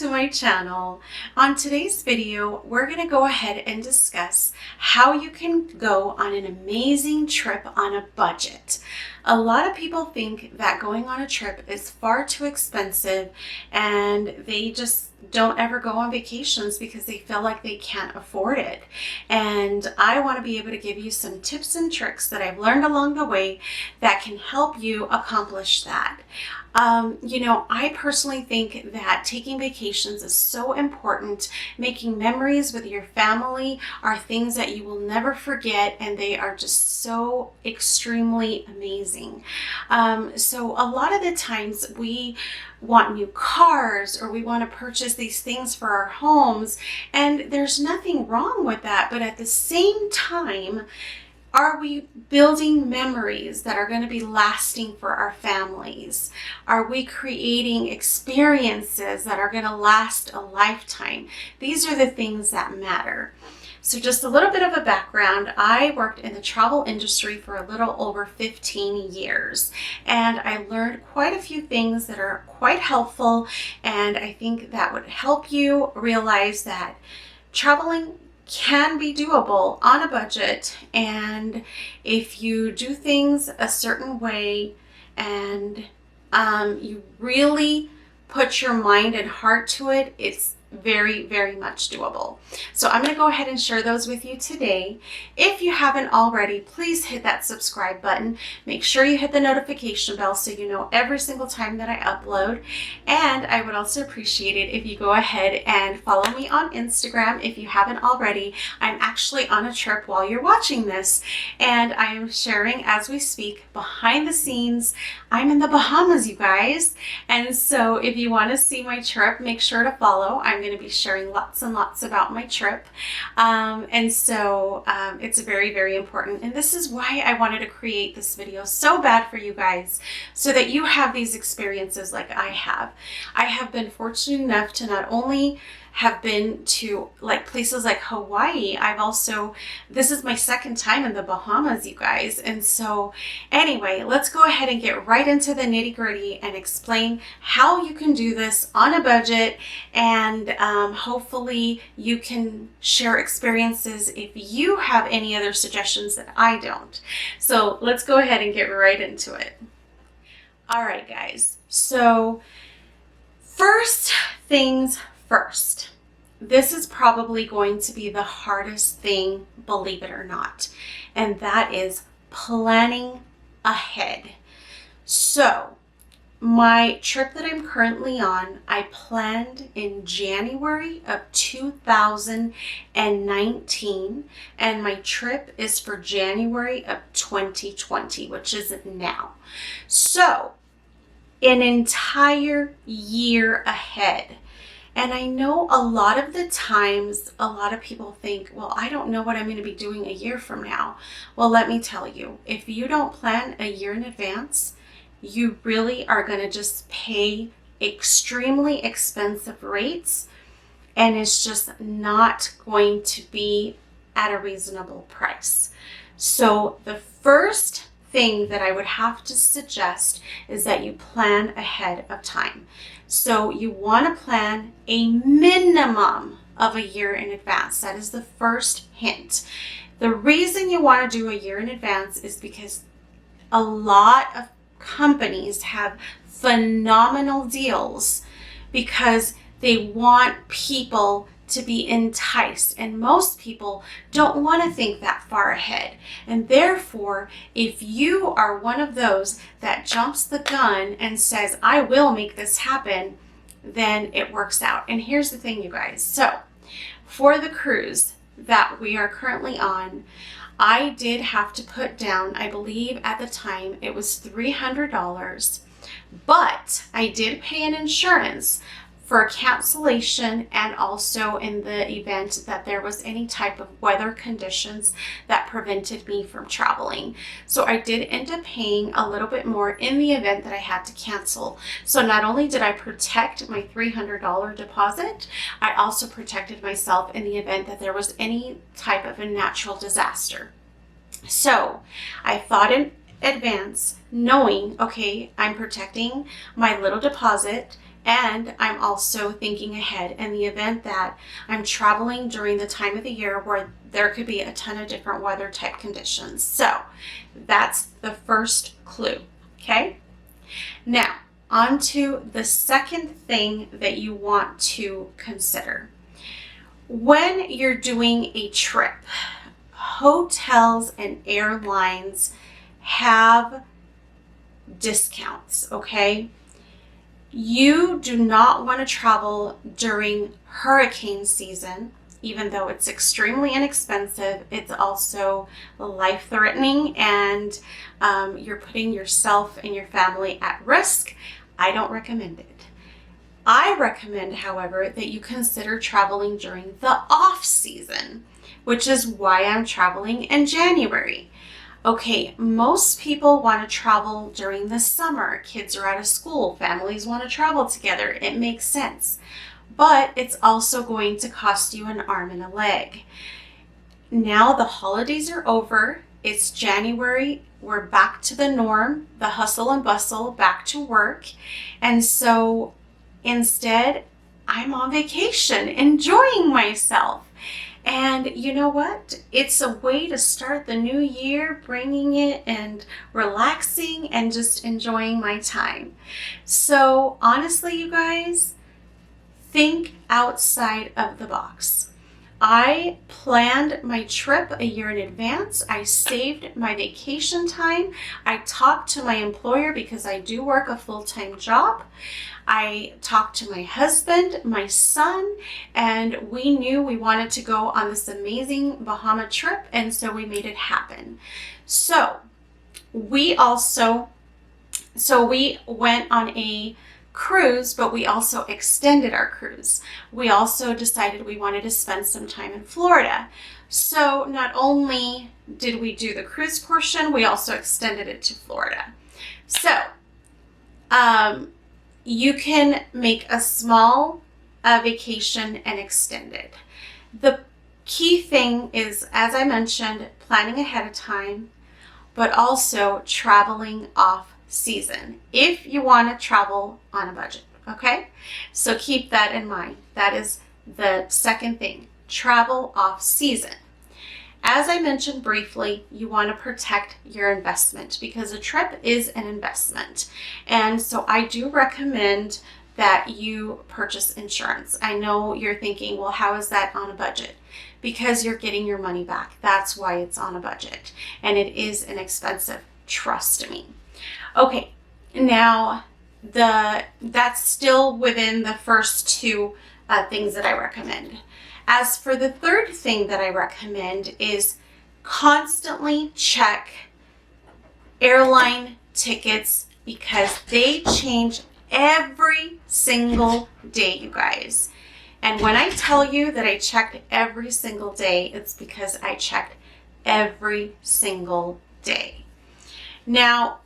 to my channel. On today's video, we're going to go ahead and discuss how you can go on an amazing trip on a budget. A lot of people think that going on a trip is far too expensive and they just don't ever go on vacations because they feel like they can't afford it. And I want to be able to give you some tips and tricks that I've learned along the way that can help you accomplish that. I personally think that taking vacations is so important. Making memories with your family are things that you will never forget, and they are just so extremely amazing. So a lot of the times we want new cars or we want to purchase these things for our homes, and there's nothing wrong with that. But at the same time, are we building memories that are going to be lasting for our families? Are we creating experiences that are going to last a lifetime? These are the things that matter. So just a little bit of a background. I worked in the travel industry for a little over 15 years, and I learned quite a few things that are quite helpful, and I think that would help you realize that traveling can be doable on a budget, and if you do things a certain way and you really put your mind and heart to it, it's very, very much doable. So I'm going to go ahead and share those with you today. If you haven't already, please hit that subscribe button. Make sure you hit the notification bell so you know every single time that I upload. And I would also appreciate it if you go ahead and follow me on Instagram if you haven't already. I'm actually on a trip while you're watching this, and I am sharing as we speak behind the scenes. I'm in the Bahamas, you guys. And so if you want to see my trip, make sure to follow. I'm going to be sharing lots and lots about my trip. It's very, very important. And this is why I wanted to create this video so bad for you guys, so that you have these experiences like I have. I have been fortunate enough to not only have been to places like Hawaii. This is my second time in the Bahamas, you guys. And so anyway, let's go ahead and get right into the nitty gritty and explain how you can do this on a budget. And hopefully you can share experiences if you have any other suggestions that I don't. So let's go ahead and get right into it. All right, guys. So first things first. This is probably going to be the hardest thing, believe it or not, and that is planning ahead. So my trip that I'm currently on, I planned in January of 2019, and my trip is for January of 2020, which is now. So an entire year ahead. And I know a lot of the times, a lot of people think, well, I don't know what I'm going to be doing a year from now. Well, let me tell you, if you don't plan a year in advance, you really are going to just pay extremely expensive rates, and it's just not going to be at a reasonable price. So the first thing that I would have to suggest is that you plan ahead of time. So you want to plan a minimum of a year in advance. That is the first hint. The reason you want to do a year in advance is because a lot of companies have phenomenal deals because they want people to be enticed, and most people don't want to think that far ahead. And therefore, if you are one of those that jumps the gun and says, I will make this happen, then it works out. And here's the thing, you guys. So for the cruise that we are currently on, I did have to put down, I believe at the time it was $300, but I did pay an insurance for cancellation, and also in the event that there was any type of weather conditions that prevented me from traveling. So I did end up paying a little bit more in the event that I had to cancel. So not only did I protect my $300 deposit, I also protected myself in the event that there was any type of a natural disaster. So I thought in advance, knowing, okay, I'm protecting my little deposit And I'm also thinking ahead in the event that I'm traveling during the time of the year where there could be a ton of different weather type conditions. So that's the first clue, okay? Now, on to the second thing that you want to consider. When you're doing a trip, hotels and airlines have discounts, okay? You do not want to travel during hurricane season, even though it's extremely inexpensive. It's also life-threatening, and you're putting yourself and your family at risk. I don't recommend it. I recommend, however, that you consider traveling during the off-season, which is why I'm traveling in January. Okay, most people want to travel during the summer. Kids are out of school. Families want to travel together. It makes sense. But it's also going to cost you an arm and a leg. Now the holidays are over. It's January. We're back to the norm, the hustle and bustle, back to work. And so instead, I'm on vacation, enjoying myself. And you know what? It's a way to start the new year, bringing it and relaxing and just enjoying my time. So honestly, you guys, think outside of the box. I planned my trip a year in advance. I saved my vacation time. I talked to my employer because I do work a full-time job. I talked to my husband, my son, and we knew we wanted to go on this amazing Bahama trip, and so we made it happen. So we went on a cruise, but we also extended our cruise. We also decided we wanted to spend some time in Florida. So not only did we do the cruise portion, we also extended it to Florida. So you can make a small vacation and extend it. The key thing is, as I mentioned, planning ahead of time, but also traveling off season if you want to travel on a budget, okay? So keep that in mind. That is the second thing, travel off season. As I mentioned briefly, you want to protect your investment because a trip is an investment. And so I do recommend that you purchase insurance. I know you're thinking, well, how is that on a budget? Because you're getting your money back. That's why it's on a budget. And it is inexpensive, trust me. Okay, now that's still within the first two things that I recommend. As for the third thing that I recommend is constantly check airline tickets because they change every single day, you guys. And when I tell you that I checked every single day, it's because I checked every single day. Now,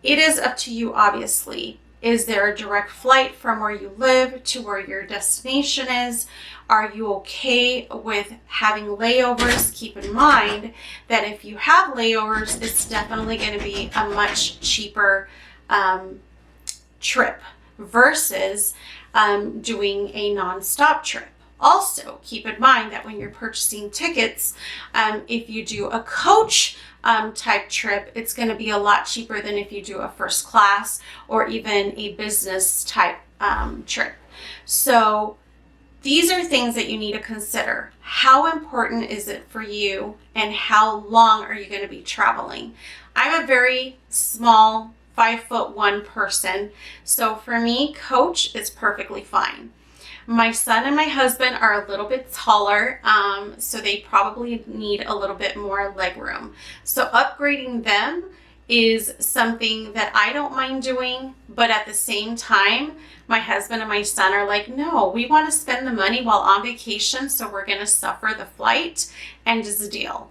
it is up to you, obviously. Is there a direct flight from where you live to where your destination is? Are you okay with having layovers? Keep in mind that if you have layovers, it's definitely going to be a much cheaper trip versus doing a non-stop trip. Also, keep in mind that when you're purchasing tickets, if you do a coach type trip, it's going to be a lot cheaper than if you do a first class or even a business type trip. So these are things that you need to consider. How important is it for you and how long are you going to be traveling? I'm a very small 5'1" person, so for me, coach is perfectly fine. My son and my husband are a little bit taller, so they probably need a little bit more leg room. So upgrading them is something that I don't mind doing, but at the same time, my husband and my son are like, no, we want to spend the money while on vacation, so we're going to suffer the flight and just deal.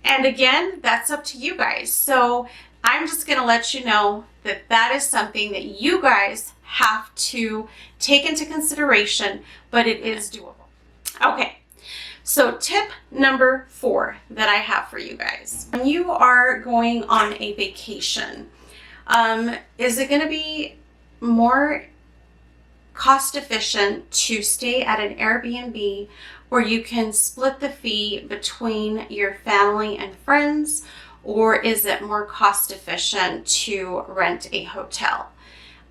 And again, that's up to you guys. So I'm just going to let you know that that is something that you guys have to take into consideration, but it is doable. Okay, so tip number 4 that I have for you guys. When you are going on a vacation, is it going to be more cost efficient to stay at an Airbnb where you can split the fee between your family and friends, or is it more cost efficient to rent a hotel?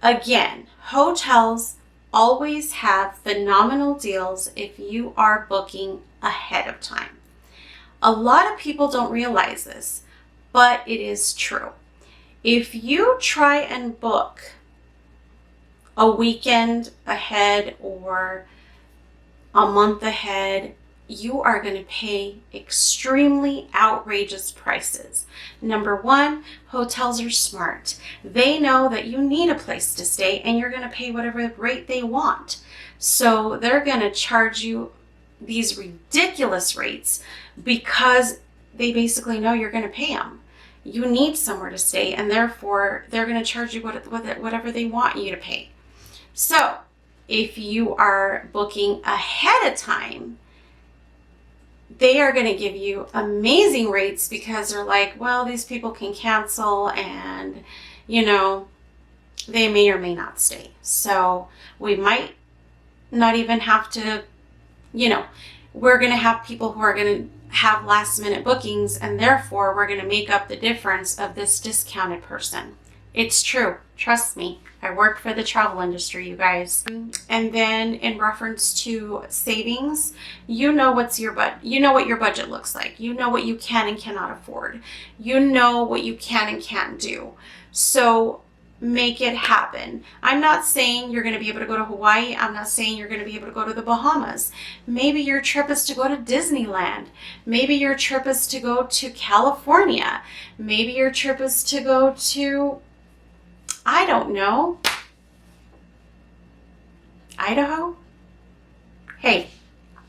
Again, hotels always have phenomenal deals if you are booking ahead of time. A lot of people don't realize this, but it is true. If you try and book a weekend ahead or a month ahead, you are going to pay extremely outrageous prices. Number one, hotels are smart. They know that you need a place to stay and you're going to pay whatever rate they want. So they're going to charge you these ridiculous rates because they basically know you're going to pay them. You need somewhere to stay, and therefore they're going to charge you whatever they want you to pay. So if you are booking ahead of time, they are going to give you amazing rates because they're like, well, these people can cancel and, they may or may not stay. So we might not even have to, we're going to have people who are going to have last minute bookings, and therefore we're going to make up the difference of this discounted person. It's true. Trust me. I work for the travel industry, you guys. And then in reference to savings, you know what your budget looks like. You know what you can and cannot afford. You know what you can and can't do. So make it happen. I'm not saying you're going to be able to go to Hawaii. I'm not saying you're going to be able to go to the Bahamas. Maybe your trip is to go to Disneyland. Maybe your trip is to go to California. Maybe your trip is to go to, I don't know, Idaho? Hey,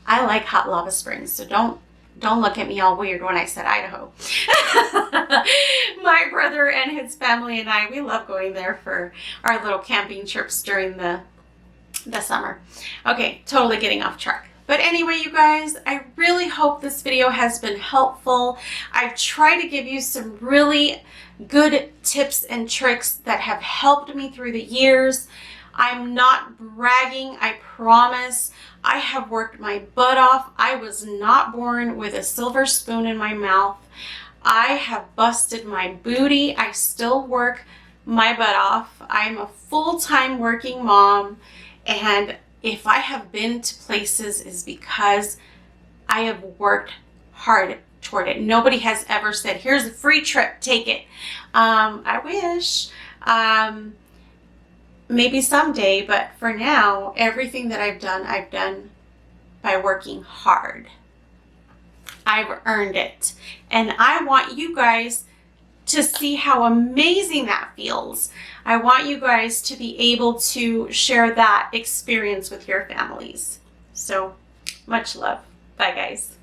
I like hot lava springs, so don't look at me all weird when I said Idaho. My brother and his family and I, we love going there for our little camping trips during the summer. Okay, totally getting off track. But anyway, you guys, I really hope this video has been helpful. I've tried to give you some really good tips and tricks that have helped me through the years. I'm not bragging, I promise. I have worked my butt off. I was not born with a silver spoon in my mouth. I have busted my booty. I still work my butt off. I'm a full-time working mom, and if I have been to places is because I have worked hard toward it. Nobody has ever said, here's a free trip, take it. I wish. Maybe someday, but for now, everything that I've done by working hard. I've earned it. And I want you guys to see how amazing that feels. I want you guys to be able to share that experience with your families. So much love. Bye, guys.